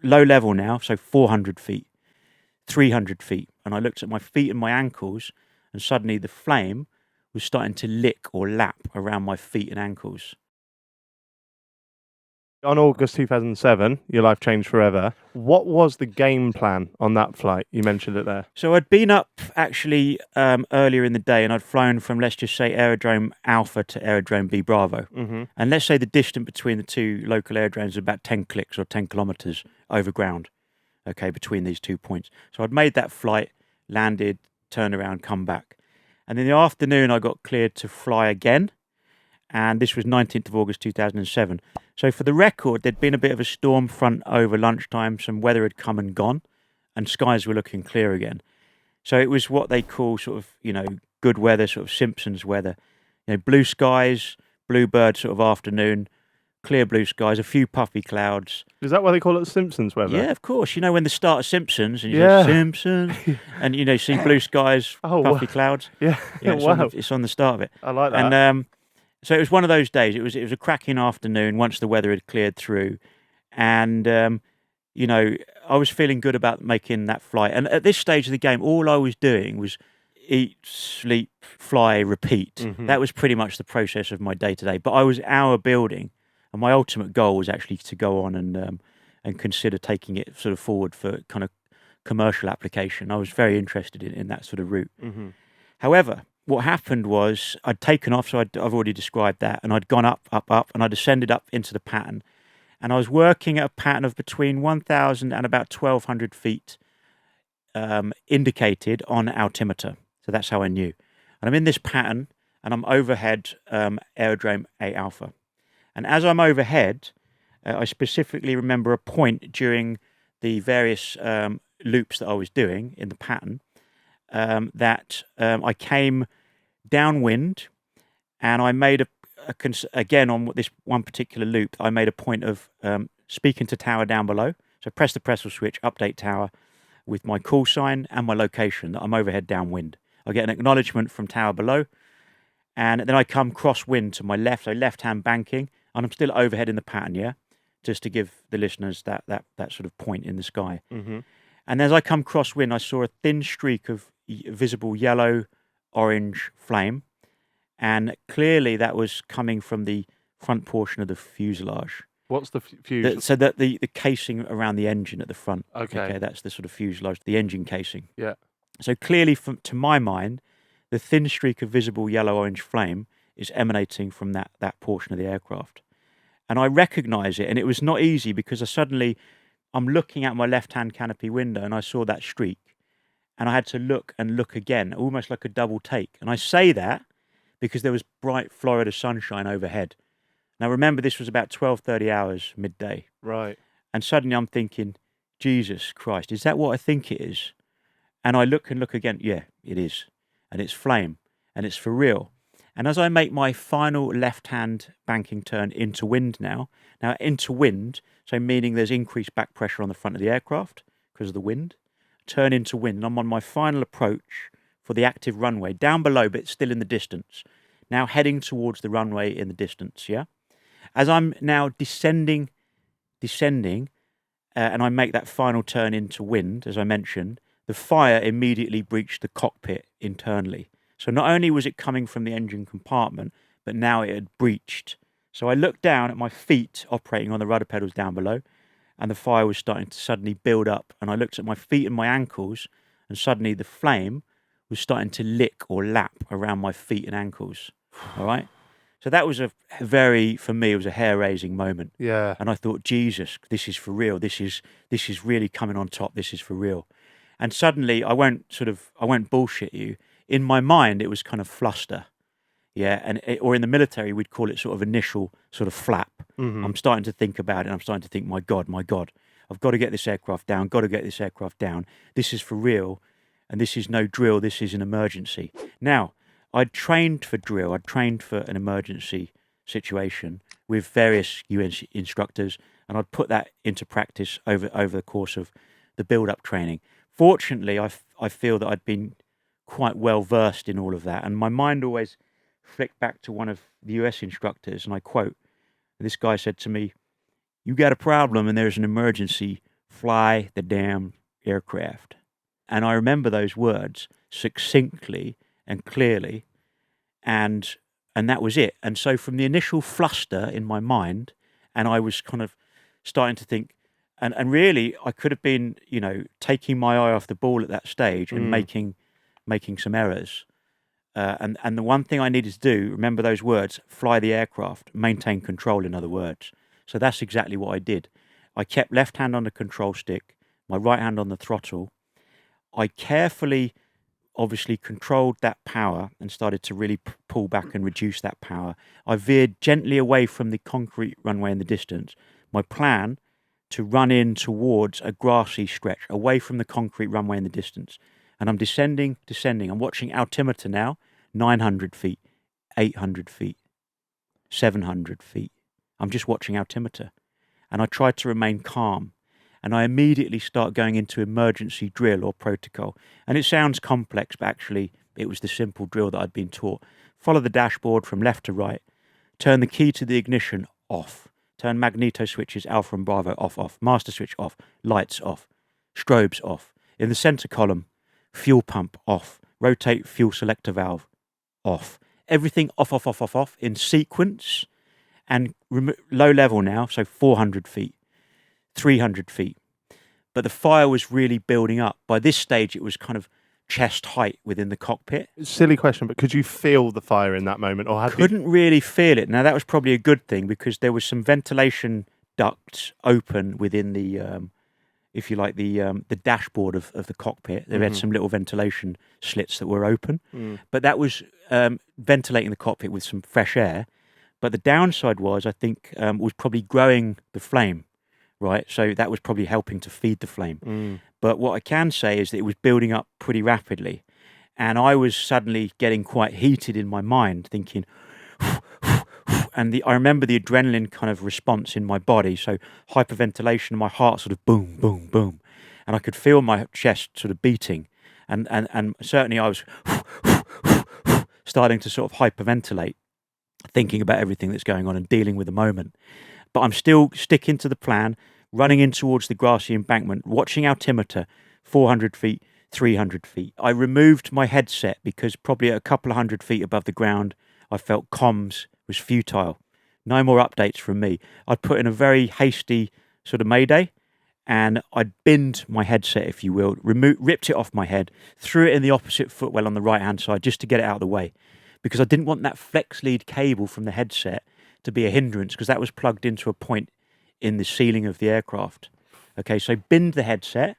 low level now, so 400 feet, 300 feet. And I looked at my feet and my ankles, and suddenly the flame was starting to lick or lap around my feet and ankles. On August 2007, your life changed forever. What was the game plan on that flight? You mentioned it there. So I'd been up actually earlier in the day, and I'd flown from, let's just say, Aerodrome Alpha to Aerodrome B Bravo. Mm-hmm. And let's say the distance between the two local aerodromes is about 10 clicks or 10 kilometres over ground, okay, between these 2 points. So I'd made that flight, landed, turned around, come back. And in the afternoon, I got cleared to fly again. And this was 19th of August 2007. So for the record, there'd been a bit of a storm front over lunchtime. Some weather had come and gone, and skies were looking clear again. So it was what they call sort of, good weather, sort of Simpsons weather. Blue skies, bluebird sort of afternoon, clear blue skies, a few puffy clouds. Is that why they call it Simpsons weather? Yeah, of course. When the start of Simpsons, and you Yeah. say Simpsons, and see blue skies, Oh, puffy wow. clouds. Yeah. It's, Wow. it's on the start of it. I like that. And so it was one of those days. It was a cracking afternoon once the weather had cleared through, and I was feeling good about making that flight. And at this stage of the game, all I was doing was eat, sleep, fly, repeat. Mhm. That was pretty much the process of my day to day. But I was hour building, and my ultimate goal was actually to go on and consider taking it sort of forward for kind of commercial application. I was very interested in that sort of route. Mhm. However, what happened was I'd taken off, so I've already described that, and I'd gone up, and I'd ascended up into the pattern, and I was working at a pattern of between 1,000 and about 1,200 feet indicated on altimeter. So that's how I knew. And I'm in this pattern, and I'm overhead Aerodrome A Alpha. And as I'm overhead, I specifically remember a point during the various loops that I was doing in the pattern that I came downwind, and I made again on this one particular loop, I made a point of speaking to tower down below. So press the Pressel switch, update tower with my call sign and my location that I'm overhead downwind. I get an acknowledgement from tower below, and then I come crosswind to my left, so left-hand banking, and I'm still overhead in the pattern, yeah? Just to give the listeners that sort of point in the sky. Mhm. And as I come crosswind, I saw a thin streak of visible yellow-orange flame, and clearly that was coming from the front portion of the fuselage. What's the fuselage? So that the casing around the engine at the front. Okay. That's the sort of fuselage, the engine casing. Yeah. So clearly, to my mind, the thin streak of visible yellow-orange flame is emanating from that portion of the aircraft. And I recognise it, and it was not easy because I'm looking at my left-hand canopy window, and I saw that streak, and I had to look and look again, almost like a double take. And I say that because there was bright Florida sunshine overhead. Now remember, this was about 12:30 hours midday. Right. And suddenly I'm thinking, Jesus Christ, is that what I think it is? And I look and look again. Yeah, it is. And it's flame. And it's for real. And as I make my final left-hand banking turn into wind now into wind, so meaning there's increased back pressure on the front of the aircraft because of the wind, turn into wind. And I'm on my final approach for the active runway, down below, but still in the distance. Now heading towards the runway in the distance, yeah? As I'm now descending, and I make that final turn into wind, as I mentioned, the fire immediately breached the cockpit internally. So not only was it coming from the engine compartment, but now it had breached. So I looked down at my feet operating on the rudder pedals down below, and the fire was starting to suddenly build up. And I looked at my feet and my ankles, and suddenly the flame was starting to lick or lap around my feet and ankles. All right? So that was for me, it was a hair-raising moment. Yeah. And I thought, Jesus, this is for real. This is really coming on top. This is for real. And suddenly, I won't bullshit you. In my mind, it was kind of fluster. Yeah, or in the military, we'd call it sort of initial sort of flap. Mhm. I'm starting to think about it, and I'm starting to think, my God, I've got to get this aircraft down, This is for real, and this is no drill, this is an emergency. Now, I'd trained for drill, I'd trained for an emergency situation with various UN instructors, and I'd put that into practice over the course of the build-up training. Fortunately, I feel that I'd been quite well versed in all of that, and my mind always flicked back to one of the US instructors, and I quote, this guy said to me, "You got a problem and there's an emergency, fly the damn aircraft. And I remember those words succinctly and clearly, and that was it. And so from the initial fluster in my mind, and I was kind of starting to think, and really I could have been, taking my eye off the ball at that stage and making some errors. And the one thing I needed to do, remember those words, fly the aircraft, maintain control, in other words. So that's exactly what I did. I kept left hand on the control stick, my right hand on the throttle. I carefully, obviously, controlled that power and started to really pull back and reduce that power. I veered gently away from the concrete runway in the distance. My plan to run in towards a grassy stretch, away from the concrete runway in the distance. And I'm descending. I'm watching altimeter now, 900 feet, 800 feet, 700 feet. I'm just watching altimeter. And I tried to remain calm. And I immediately start going into emergency drill or protocol. And it sounds complex, but actually it was the simple drill that I'd been taught. Follow the dashboard from left to right. Turn the key to the ignition off. Turn magneto switches Alpha and Bravo off. Master switch off. Lights off. Strobes off. In the center column, fuel pump off. Rotate fuel selector valve off. Everything off in sequence, and low level now, so 400 feet, 300 feet. But the fire was really building up. By this stage, it was kind of chest height within the cockpit. Silly question, but could you feel the fire in that moment? Or couldn't really feel it. Now, that was probably a good thing because there was some ventilation ducts open within the, if you like, the dashboard of the cockpit. They had some little ventilation slits that were open. But that was ventilating the cockpit with some fresh air. But the downside was, I think, was probably growing the flame. Right, so that was probably helping to feed the flame. But what I can say is that it was building up pretty rapidly, and I was suddenly getting quite heated in my mind, thinking, and I remember the adrenaline kind of response in my body, so hyperventilation, and my heart sort of boom, boom, boom, and I could feel my chest sort of beating, and certainly I was starting to sort of hyperventilate, thinking about everything that's going on and dealing with the moment. But I'm still sticking to the plan, running in towards the grassy embankment, watching altimeter, 400 feet, 300 feet. I removed my headset because probably a couple of 100 feet above the ground, I felt comms was futile. No more updates from me. I'd put in a very hasty sort of mayday, and I'd binned my headset, if you will, ripped it off my head, threw it in the opposite footwell on the right-hand side just to get it out of the way, because I didn't want that flex lead cable from the headset to be a hindrance, because that was plugged into a point in the ceiling of the aircraft. Okay, so binned the headset.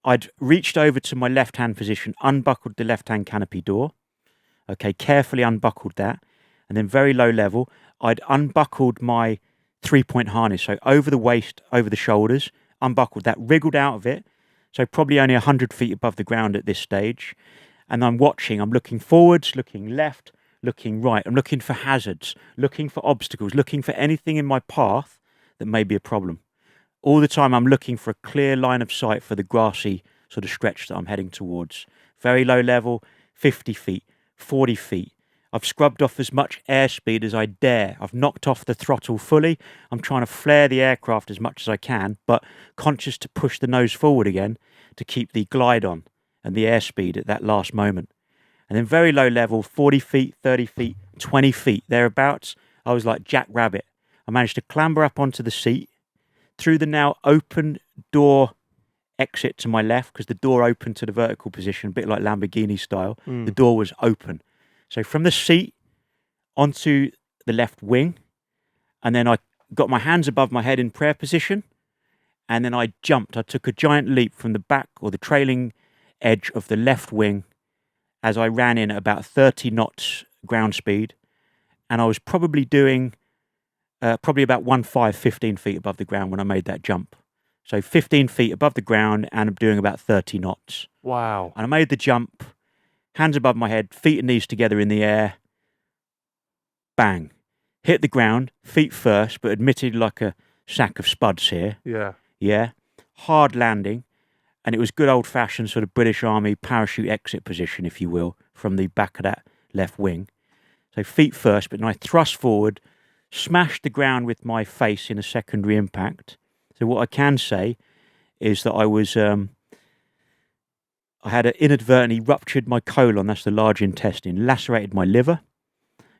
I'd reached over to my left-hand position, unbuckled the left-hand canopy door. Okay, carefully unbuckled that. And then very low level, I'd unbuckled my three-point harness. So over the waist, over the shoulders, unbuckled that, wriggled out of it. So probably only 100 feet above the ground at this stage. And I'm watching, I'm looking forwards, looking left, looking right. I'm looking for hazards, looking for obstacles, looking for anything in my path that may be a problem. All the time I'm looking for a clear line of sight for the grassy sort of stretch that I'm heading towards. Very low level, 50 feet, 40 feet. I've scrubbed off as much airspeed as I dare. I've knocked off the throttle fully. I'm trying to flare the aircraft as much as I can, but conscious to push the nose forward again to keep the glide on and the airspeed at that last moment. And then very low level, 40 feet, 30 feet, 20 feet, thereabouts, I was like Jack Rabbit. I managed to clamber up onto the seat, through the now open door exit to my left, because the door opened to the vertical position, a bit like Lamborghini style. The door was open. So from the seat onto the left wing, and then I got my hands above my head in prayer position, and then I jumped. I took a giant leap from the back or the trailing edge of the left wing as I ran in at about 30 knots ground speed, and I was probably doing probably about 15 feet above the ground when I made that jump. So 15 feet above the ground, and I'm doing about 30 knots. Wow. And I made the jump, hands above my head, feet and knees together in the air. Bang. Hit the ground, feet first, but admitted like a sack of spuds here. Yeah. Yeah. Hard landing. And it was good old-fashioned sort of British Army parachute exit position, if you will, from the back of that left wing. So feet first, but then I thrust forward, smashed the ground with my face in a secondary impact. So what I can say is that I had inadvertently ruptured my colon, that's the large intestine, lacerated my liver.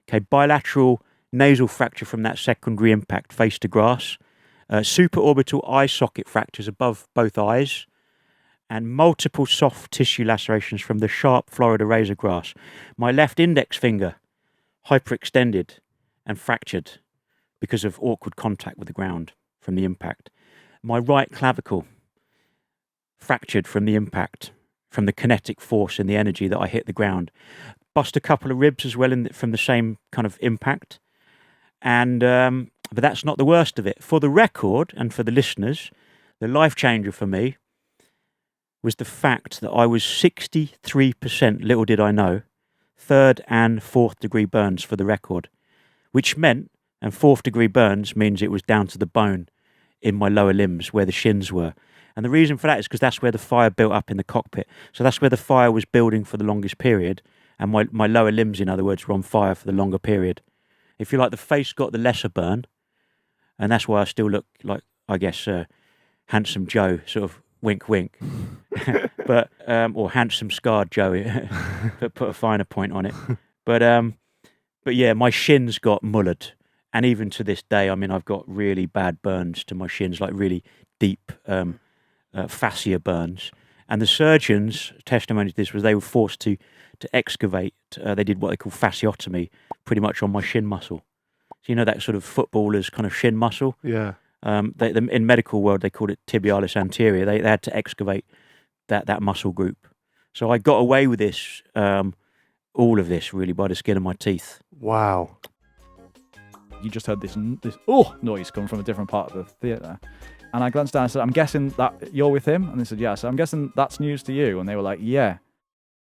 Okay, bilateral nasal fracture from that secondary impact, face to grass, supraorbital eye socket fractures above both eyes, and multiple soft tissue lacerations from the sharp Florida razor grass. My left index finger hyperextended and fractured because of awkward contact with the ground from the impact. My right clavicle fractured from the impact, from the kinetic force and the energy that I hit the ground. Bust a couple of ribs as well from the same kind of impact. And but that's not the worst of it. For the record and for the listeners, the life changer for me was the fact that I was 63%, little did I know, 3rd and 4th degree burns for the record, which meant, and 4th degree burns means it was down to the bone in my lower limbs where the shins were. And the reason for that is because that's where the fire built up in the cockpit. So that's where the fire was building for the longest period. And my lower limbs, in other words, were on fire for the longer period. If you like, the face got the lesser burn. And that's why I still look like, I guess, handsome Joe, sort of wink, wink. But or handsome scarred Joe, put a finer point on it. But yeah, my shins got mullered. And even to this day, I mean, I've got really bad burns to my shins, like really deep fascia burns. And the surgeons' testimony to this was they were forced to excavate. They did what they call fasciotomy, pretty much on my shin muscle. So you know that sort of footballer's kind of shin muscle? Yeah. In medical world, they called it tibialis anterior. They had to excavate that muscle group. So I got away with this, all of this, really, by the skin of my teeth. Wow. You just heard this noise come from a different part of the theatre. And I glanced down and said, I'm guessing that you're with him? And they said, yeah. So I'm guessing that's news to you. And they were like, yeah.